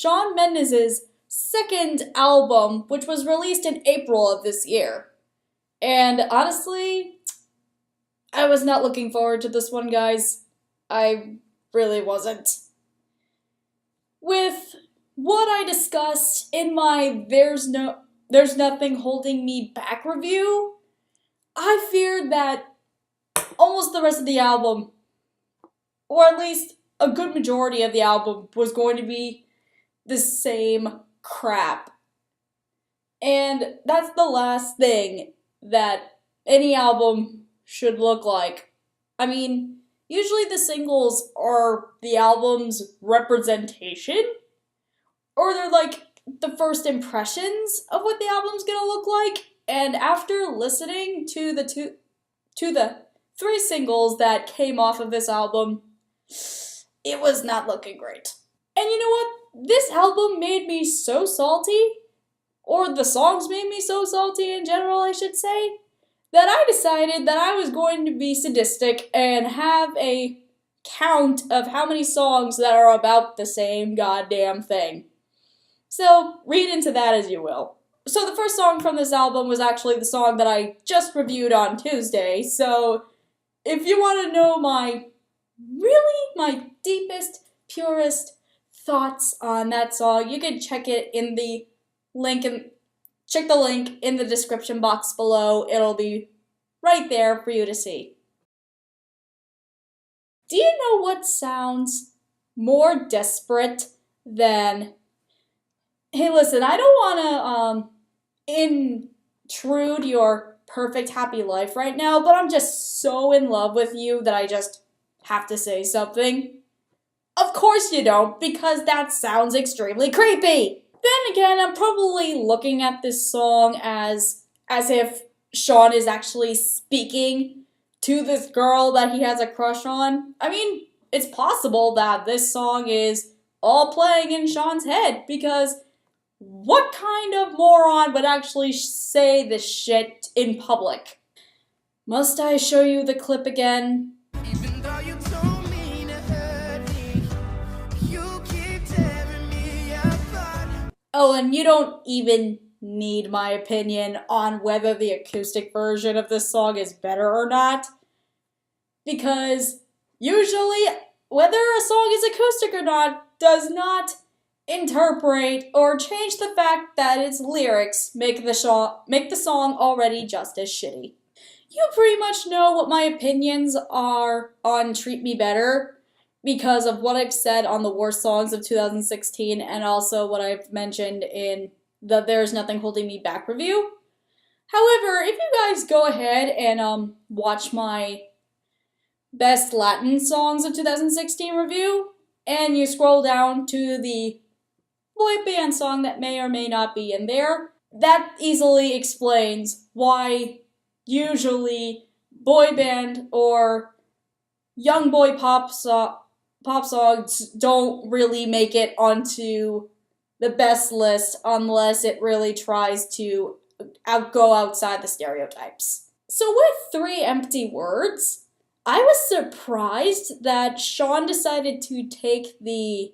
Shawn Mendes' second album, which was released in April of this year. And honestly, I was not looking forward to this one, guys. I really wasn't. With what I discussed in my There's Nothing Holding Me Back review, I feared that almost the rest of the album, or at least a good majority of the album, was going to be the same crap. And that's the last thing that any album should look like. I mean, usually the singles are the album's representation, or they're like the first impressions of what the album's gonna look like. And after listening to the three singles that came off of this album, it was not looking great. And you know what? This album made me so salty, or the songs made me so salty in general, I should say, that I decided that I was going to be sadistic and have a count of how many songs that are about the same goddamn thing. So, read into that as you will. So the first song from this album was actually the song that I just reviewed on Tuesday, so if you want to know my deepest, purest thoughts on that song, you can check it in the link check the link in the description box below. It'll be right there for you to see. Do you know what sounds more desperate than, hey listen, I don't want to intrude your perfect happy life right now, but I'm just so in love with you that I just have to say something? Of course you don't, because that sounds extremely creepy. Then again, I'm probably looking at this song as if Shawn is actually speaking to this girl that he has a crush on. I mean, it's possible that this song is all playing in Shawn's head, because what kind of moron would actually say this shit in public? Must I show you the clip again? Even though you told me to hurt me, you keep tearing me apart. Oh, and you don't even need my opinion on whether the acoustic version of this song is better or not. Because usually, whether a song is acoustic or not does not interpret or change the fact that its lyrics make the song already just as shitty. You pretty much know what my opinions are on Treat Me Better because of what I've said on the worst songs of 2016 and also what I've mentioned in the There's Nothing Holding Me Back review. However, if you guys go ahead and watch my Best Latin Songs of 2016 review and you scroll down to the boy band song that may or may not be in there, that easily explains why usually boy band or young boy pop songs don't really make it onto the best list unless it really tries to go outside the stereotypes. So with 3 Empty Words, I was surprised that Shawn decided to take the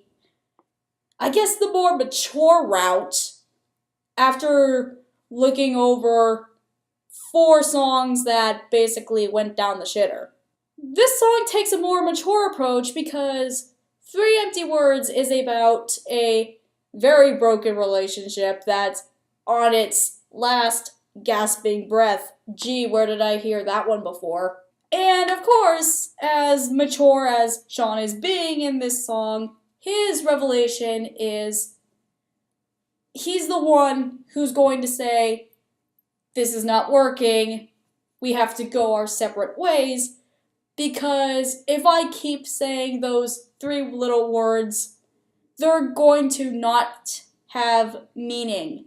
more mature route after looking over 4 songs that basically went down the shitter. This song takes a more mature approach because 3 Empty Words is about a very broken relationship that's on its last gasping breath. Gee, where did I hear that one before? And of course, as mature as Shawn is being in this song, his revelation is he's the one who's going to say, this is not working, we have to go our separate ways, because if I keep saying those 3 little words, they're going to not have meaning.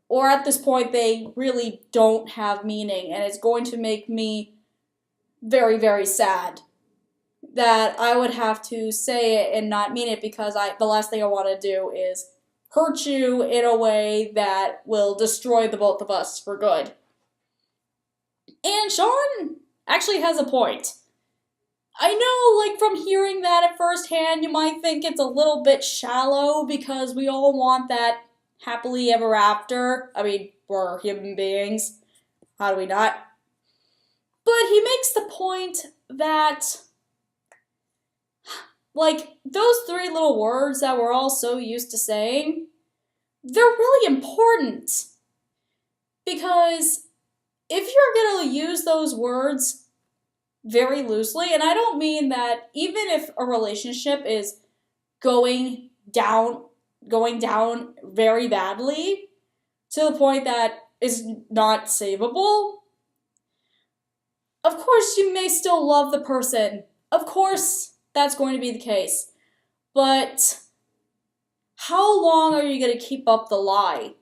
Or at this point, they really don't have meaning, and it's going to make me very, very sad that I would have to say it and not mean it, because the last thing I want to do is hurt you in a way that will destroy the both of us for good. And Shawn actually has a point. I know, like, from hearing that at first hand, you might think it's a little bit shallow because we all want that happily ever after. I mean, we're human beings. How do we not? But he makes the point that, like, those three little words that we're all so used to saying, they're really important. Because if you're going to use those words very loosely, and I don't mean that even if a relationship is going down very badly to the point that is not savable, of course you may still love the person. Of course that's going to be the case. But how long are you going to keep up the lie?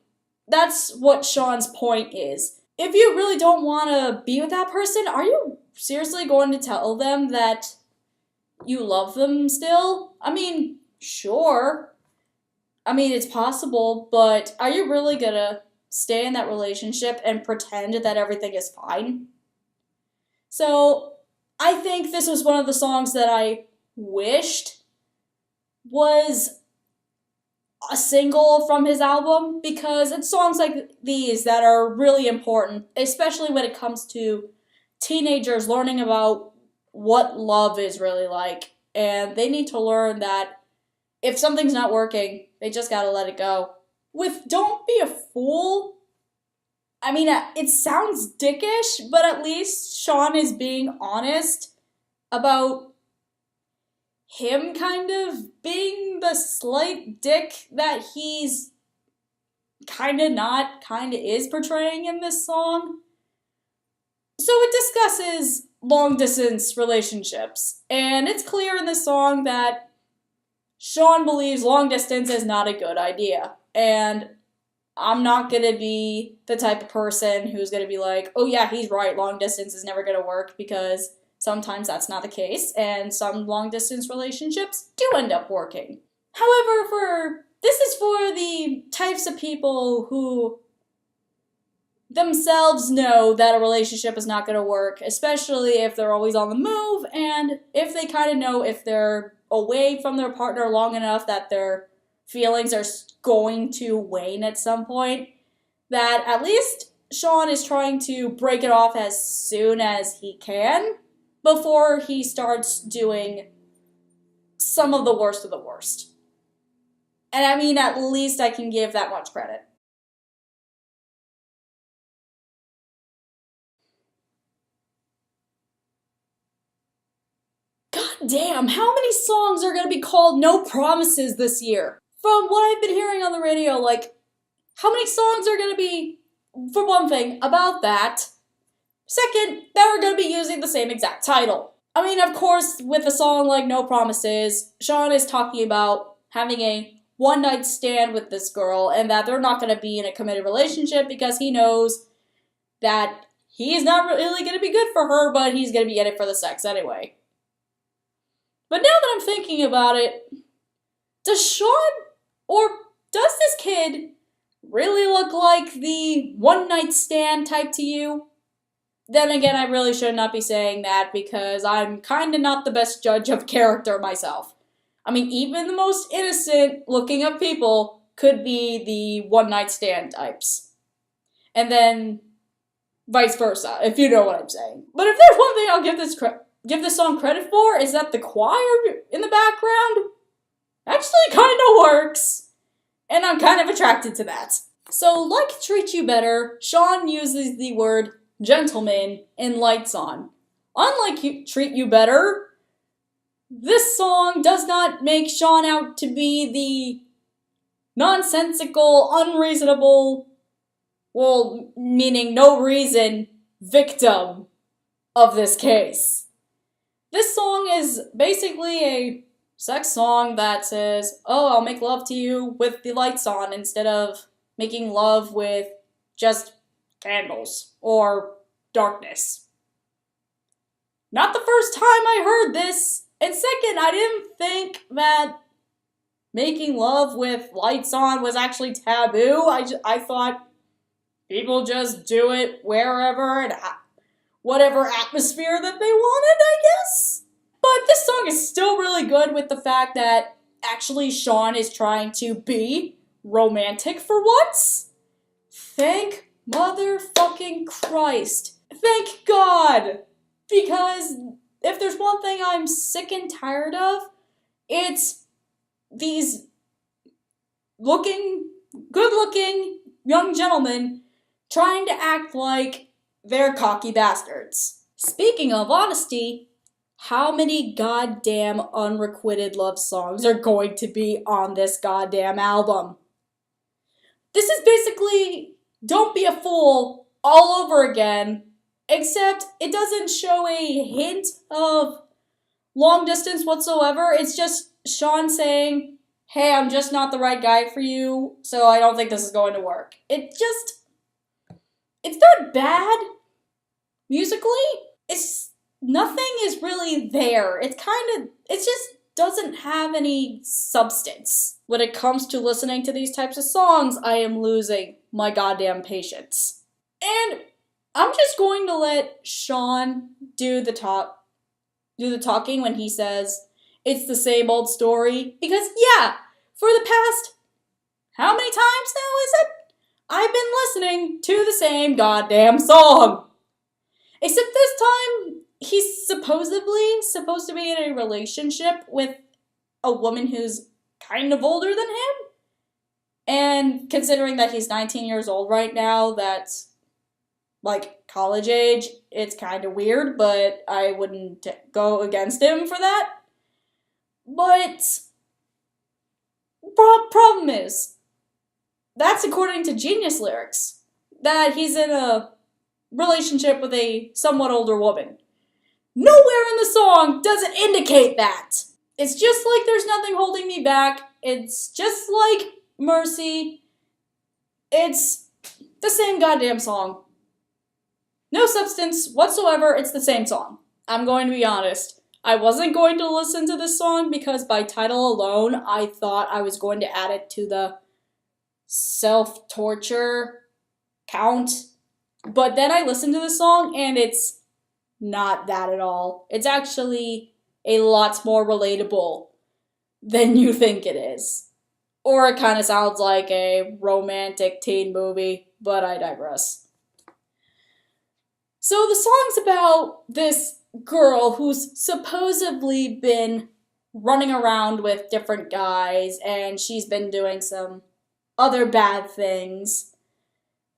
That's what Shawn's point is. If you really don't want to be with that person, are you seriously going to tell them that you love them still? I mean, sure. I mean, it's possible, but are you really gonna stay in that relationship and pretend that everything is fine? So, I think this was one of the songs that I wished was a single from his album, because it's songs like these that are really important, especially when it comes to teenagers learning about what love is really like. And they need to learn that if something's not working, they just gotta let it go. With Don't Be a Fool, I mean, it sounds dickish, but at least Shawn is being honest about him kind of being the slight dick that he's kind of is portraying in this song. So it discusses long-distance relationships, and it's clear in this song that Shawn believes long-distance is not a good idea, and I'm not going to be the type of person who's going to be like, oh yeah, he's right, long-distance is never going to work, because sometimes that's not the case, and some long-distance relationships do end up working. However, this is for the types of people who themselves know that a relationship is not going to work, especially if they're always on the move, and if they kind of know if they're away from their partner long enough that their feelings are going to wane at some point, that at least Shawn is trying to break it off as soon as he can before he starts doing some of the worst of the worst. And I mean, at least I can give that much credit. God damn, how many songs are going to be called No Promises this year? From what I've been hearing on the radio, like, how many songs are going to be, for one thing, about that? Second, that are going to be using the same exact title. I mean, of course, with a song like No Promises, Shawn is talking about having a one-night stand with this girl, and that they're not going to be in a committed relationship because he knows that he's not really going to be good for her, but he's going to be in it for the sex anyway. But now that I'm thinking about it, does Shawn, or does this kid really look like the one-night stand type to you? Then again, I really should not be saying that because I'm kind of not the best judge of character myself. I mean, even the most innocent looking of people could be the one-night stand types. And then vice versa, if you know what I'm saying. But if there's one thing I'll give this song credit for, is that the choir in the background actually kind of works. And I'm kind of attracted to that. So, like Treat You Better, Shawn uses the word gentleman in Lights On. Unlike Treat You Better, this song does not make Shawn out to be the nonsensical, unreasonable, well, meaning no reason, victim of this case. This song is basically a sex song that says, oh, I'll make love to you with the lights on instead of making love with just candles or darkness. Not the first time I heard this. And second, I didn't think that making love with lights on was actually taboo. I thought people just do it wherever and whatever atmosphere that they wanted, I guess. But this song is still really good with the fact that actually Shawn is trying to be romantic for once. Thank motherfucking Christ. Thank God. Because if there's one thing I'm sick and tired of, it's these good-looking young gentlemen trying to act like they're cocky bastards. Speaking of honesty, how many goddamn unrequited love songs are going to be on this goddamn album? This is basically Don't Be a Fool all over again, except it doesn't show a hint of long distance whatsoever. It's just Shawn saying, hey, I'm just not the right guy for you, so I don't think this is going to work. It's not bad musically. Nothing is really there. It just doesn't have any substance. When it comes to listening to these types of songs, I am losing my goddamn patience. And I'm just going to let Shawn do the talking when he says, it's the same old story. Because, yeah, for the past, how many times now is it? I've been listening to the same goddamn song. Except this time, he's supposedly supposed to be in a relationship with a woman who's kind of older than him. And considering that he's 19 years old right now, that's like college age, it's kind of weird, but I wouldn't go against him for that. But problem is, that's according to Genius lyrics, that he's in a relationship with a somewhat older woman. Nowhere in the song does it indicate that. It's just like There's Nothing Holding Me Back. It's just like Mercy. It's the same goddamn song. No substance whatsoever, it's the same song. I'm going to be honest. I wasn't going to listen to this song because by title alone, I thought I was going to add it to the self-torture count. But then I listened to the song and it's not that at all. It's actually a lot more relatable than you think it is. Or it kind of sounds like a romantic teen movie, but I digress. So the song's about this girl who's supposedly been running around with different guys and she's been doing some other bad things.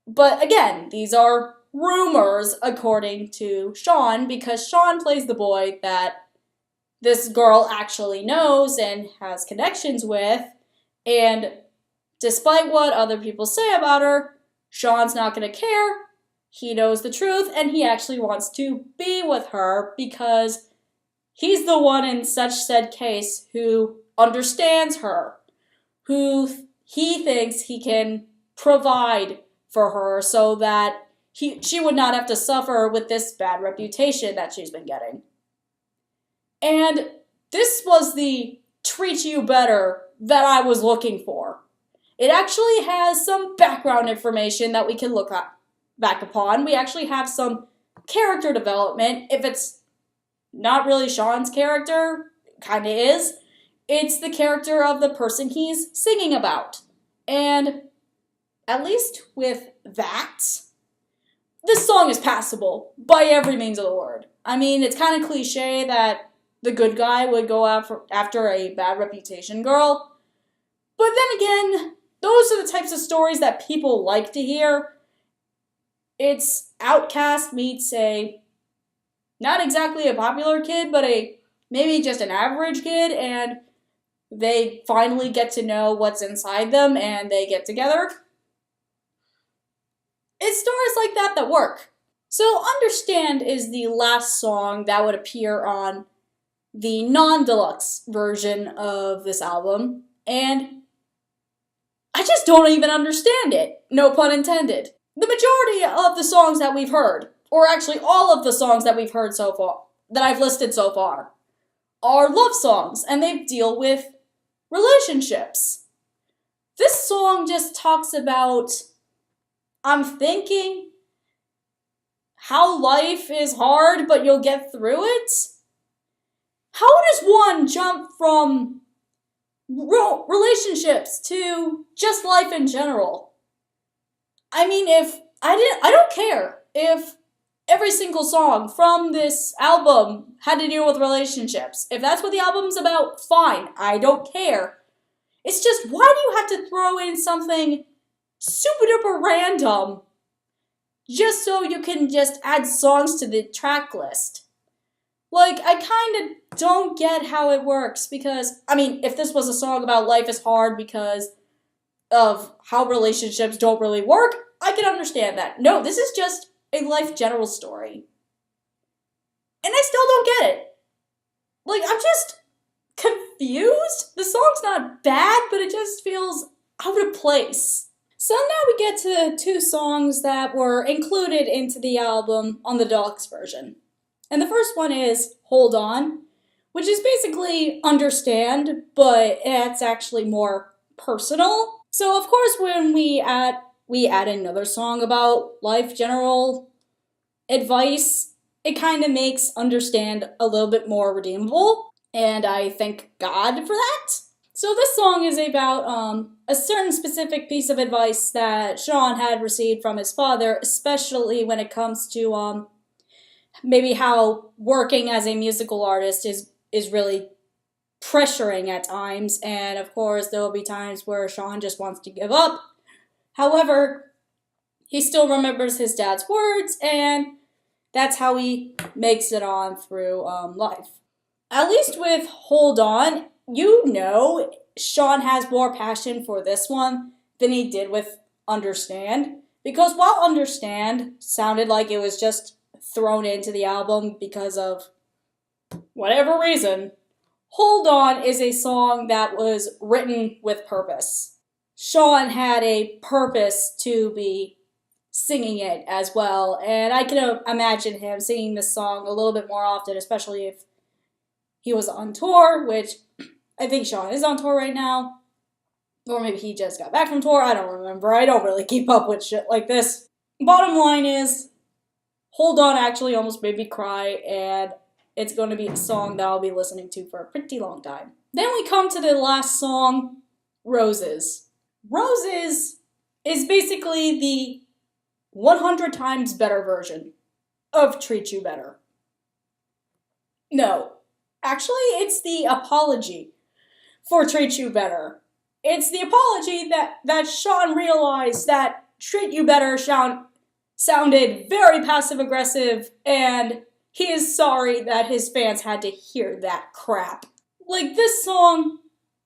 But again, these are rumors according to Shawn because Shawn plays the boy that this girl actually knows and has connections with, and despite what other people say about her, Shawn's not going to care. He knows the truth, and he actually wants to be with her because he's the one in such said case who understands her, who he thinks he can provide for her so that she would not have to suffer with this bad reputation that she's been getting. And this was the treat you better that I was looking for. It actually has some background information that we can look back upon. We actually have some character development. If it's not really Shawn's character, kind of is, it's the character of the person he's singing about. And at least with that, this song is passable by every means of the word. I mean, it's kind of cliche that the good guy would go after a bad reputation girl. But then again, those are the types of stories that people like to hear. It's outcast meets not exactly a popular kid, but maybe just an average kid, and they finally get to know what's inside them, and they get together. It's stories like that work. So Understand is the last song that would appear on the non-deluxe version of this album, and I just don't even understand it. No pun intended. The majority of the songs that we've heard, or actually all of the songs that we've heard so far, that I've listed so far, are love songs, and they deal with relationships. This song just talks about, I'm thinking how life is hard, but you'll get through it. How does one jump from relationships to just life in general? I mean, if I don't care if every single song from this album had to deal with relationships. If that's what the album's about, fine. I don't care. It's just, why do you have to throw in something super duper random just so you can just add songs to the track list? Like, I kind of don't get how it works because, I mean, if this was a song about life is hard because of how relationships don't really work, I can understand that. No, this is just a life general story. And I still don't get it. Like, I'm just confused. The song's not bad, but it just feels out of place. So now we get to the two songs that were included into the album on the deluxe version. And the first one is Hold On, which is basically Understand, but it's actually more personal. So of course when we add another song about life general advice, it kind of makes Understand a little bit more redeemable, and I thank God for that. So this song is about a certain specific piece of advice that Shawn had received from his father, especially when it comes to maybe how working as a musical artist is really pressuring at times, and of course there will be times where Shawn just wants to give up. However, he still remembers his dad's words, and that's how he makes it on through life. At least with Hold On, you know Shawn has more passion for this one than he did with Understand. Because while Understand sounded like it was just thrown into the album because of whatever reason, Hold On is a song that was written with purpose. Shawn had a purpose to be singing it as well, and I can imagine him singing this song a little bit more often, especially if he was on tour, which I think Shawn is on tour right now. Or maybe he just got back from tour, I don't remember. I don't really keep up with shit like this. Bottom line is, Hold On actually almost made me cry, and it's going to be a song that I'll be listening to for a pretty long time. Then we come to the last song, Roses. Roses is basically the 100 times better version of Treat You Better. No, actually it's the apology for Treat You Better. It's the apology that Shawn realized that Treat You Better sounded very passive-aggressive, and he is sorry that his fans had to hear that crap. Like, this song,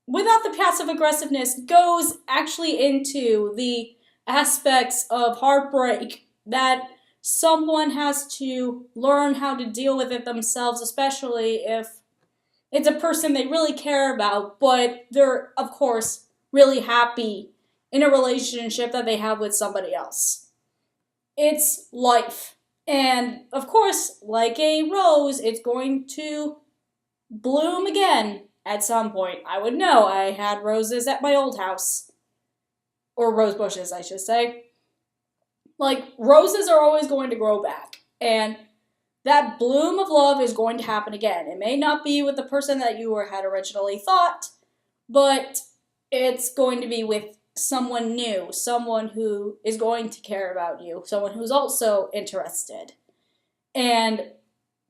without the passive-aggressiveness, goes actually into the aspects of heartbreak that someone has to learn how to deal with it themselves, especially if it's a person they really care about, but they're, of course, really happy in a relationship that they have with somebody else. It's life. And, of course, like a rose, it's going to bloom again at some point. I would know. I had roses at my old house. Or rose bushes, I should say. Like, roses are always going to grow back. And that bloom of love is going to happen again. It may not be with the person that you had originally thought, but it's going to be with someone new, someone who is going to care about you, someone who's also interested. And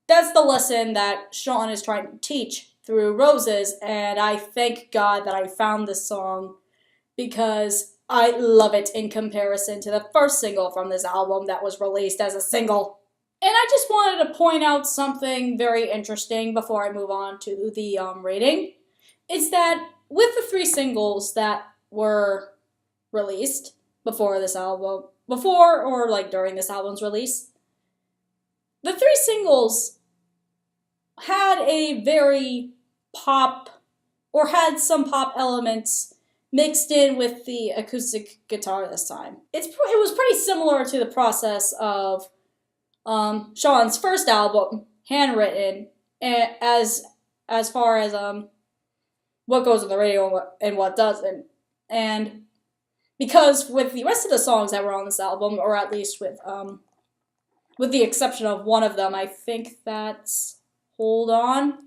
that's the lesson that Shawn is trying to teach through Roses, and I thank God that I found this song because I love it in comparison to the first single from this album that was released as a single. And I just wanted to point out something very interesting before I move on to the rating. It's that with the 3 singles that were released before this album, before or like during this album's release, the 3 singles had a very pop, or had some pop elements mixed in with the acoustic guitar this time. It was pretty similar to the process of Shawn's first album, Handwritten, as far as what goes on the radio and what doesn't. And because with the rest of the songs that were on this album, or at least with the exception of one of them, I think that's Hold On,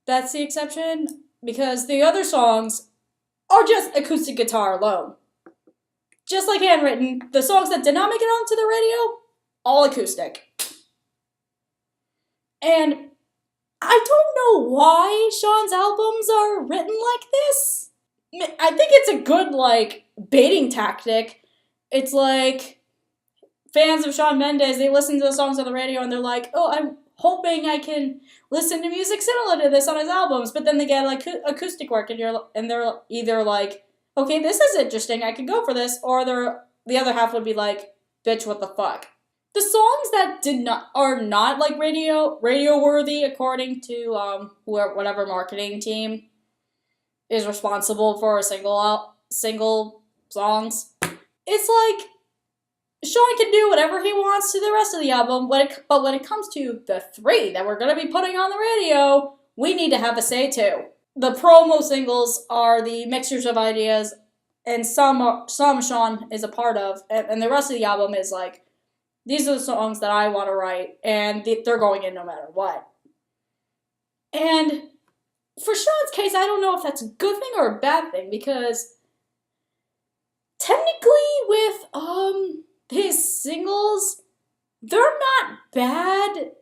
that's the exception, because the other songs are just acoustic guitar alone. Just like Handwritten, the songs that did not make it onto the radio, all acoustic. And I don't know why Shawn's albums are written like this. I think it's a good, like, baiting tactic. It's like fans of Shawn Mendes, they listen to the songs on the radio and they're like, oh, I'm hoping I can listen to music similar to this on his albums. But then they get like acoustic work and they're either like, okay, this is interesting, I could go for this, or the other half would be like, bitch, what the fuck. The songs that are not like radio worthy, according to whatever marketing team is responsible for single songs. It's like Shawn can do whatever he wants to the rest of the album, but when it comes to the 3 that we're gonna be putting on the radio, we need to have a say too. The promo singles are the mixtures of ideas, and some Shawn is a part of, and the rest of the album is like, these are the songs that I want to write, and they're going in no matter what. And for Shawn's case, I don't know if that's a good thing or a bad thing, because technically with his singles, they're not bad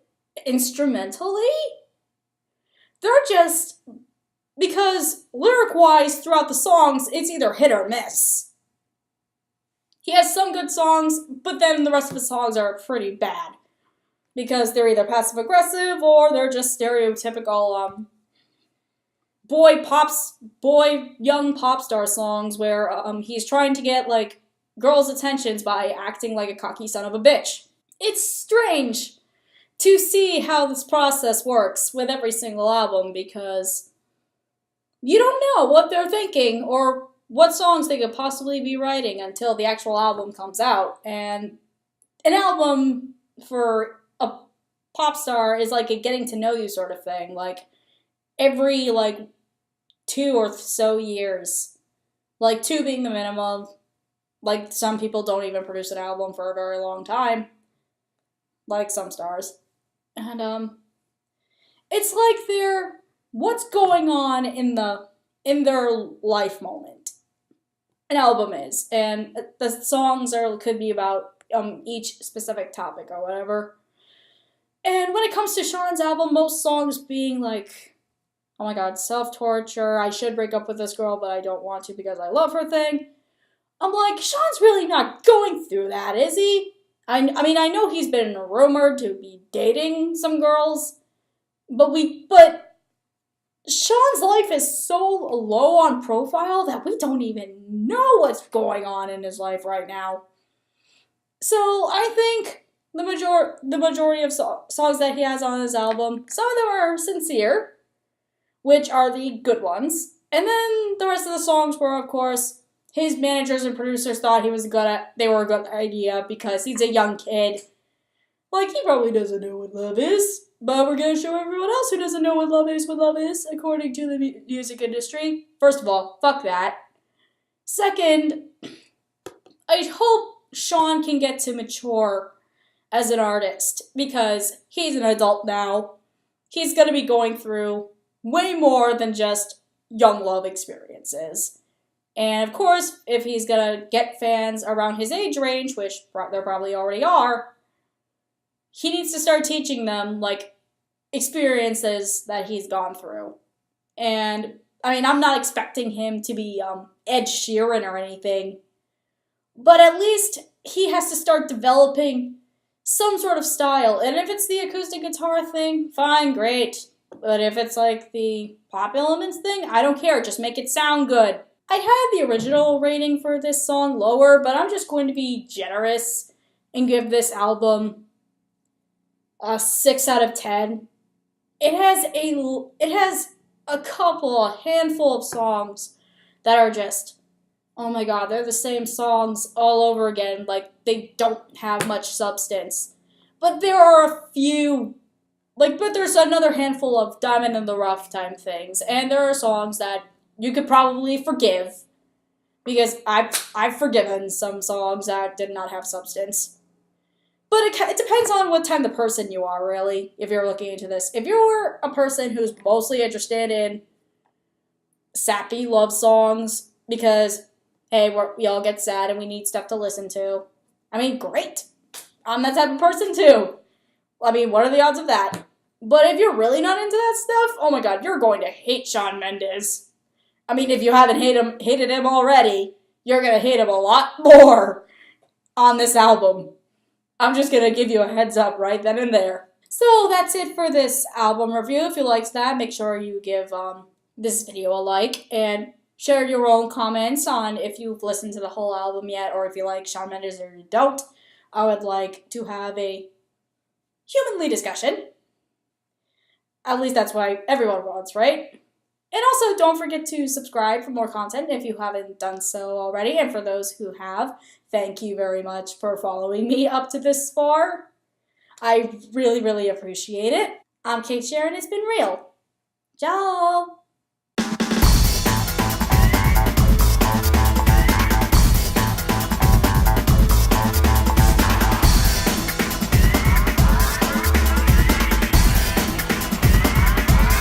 instrumentally. They're just, because lyric-wise, throughout the songs, it's either hit or miss. He has some good songs, but then the rest of his songs are pretty bad. Because they're either passive-aggressive, or they're just stereotypical, young pop star songs where, he's trying to get, like, girls' attentions by acting like a cocky son of a bitch. It's strange to see how this process works with every single album, because you don't know what they're thinking or what songs they could possibly be writing until the actual album comes out. And an album for a pop star is like a getting to know you sort of thing. Like, every, 2 or so years. 2 being the minimum. Some people don't even produce an album for a very long time. Like some stars. And, it's like they're, what's going on in their life moment. An album is. And the songs could be about, each specific topic or whatever. And when it comes to Shawn's album, most songs being like, oh my god, self-torture, I should break up with this girl, but I don't want to because I love her thing. I'm like, Shawn's really not going through that, is he? I mean, I know he's been rumored to be dating some girls, but Shawn's life is so low on profile that we don't even know what's going on in his life right now. So I think the majority of songs that he has on his album, some of them are sincere, which are the good ones. And then the rest of the songs were, of course, his managers and producers thought they were a good idea because he's a young kid. He probably doesn't know what love is, but we're going to show everyone else who doesn't know what love is, according to the music industry. First of all, fuck that. Second, I hope Shawn can get to mature as an artist, because he's an adult now. He's going to be going through way more than just young love experiences. And of course, if he's going to get fans around his age range, which there probably already are, he needs to start teaching them, experiences that he's gone through. And, I mean, I'm not expecting him to be Ed Sheeran or anything, but at least he has to start developing some sort of style. And if it's the acoustic guitar thing, fine, great. But if it's the pop elements thing, I don't care. Just make it sound good. I had the original rating for this song lower, but I'm just going to be generous and give this album a 6 out of 10. It has a handful of songs that are just, oh my god, they're the same songs all over again. They don't have much substance. But there are a few, but there's another handful of diamond in the rough type things. And there are songs that you could probably forgive, because I've forgiven some songs that did not have substance. But it depends on what kind of person you are, really, if you're looking into this. If you're a person who's mostly interested in sappy love songs because, hey, we all get sad and we need stuff to listen to, I mean, great. I'm that type of person, too. I mean, what are the odds of that? But if you're really not into that stuff, oh my god, you're going to hate Shawn Mendes. I mean, if you haven't hated him already, you're going to hate him a lot more on this album. I'm just going to give you a heads up right then and there. So that's it for this album review. If you liked that, make sure you give this video a like and share your own comments on if you've listened to the whole album yet or if you like Shawn Mendes or you don't. I would like to have a humanly discussion. At least that's what everyone wants, right? And also, don't forget to subscribe for more content if you haven't done so already. And for those who have, thank you very much for following me up to this far. I really, really appreciate it. I'm Cait Cher, and it's been real. Ciao!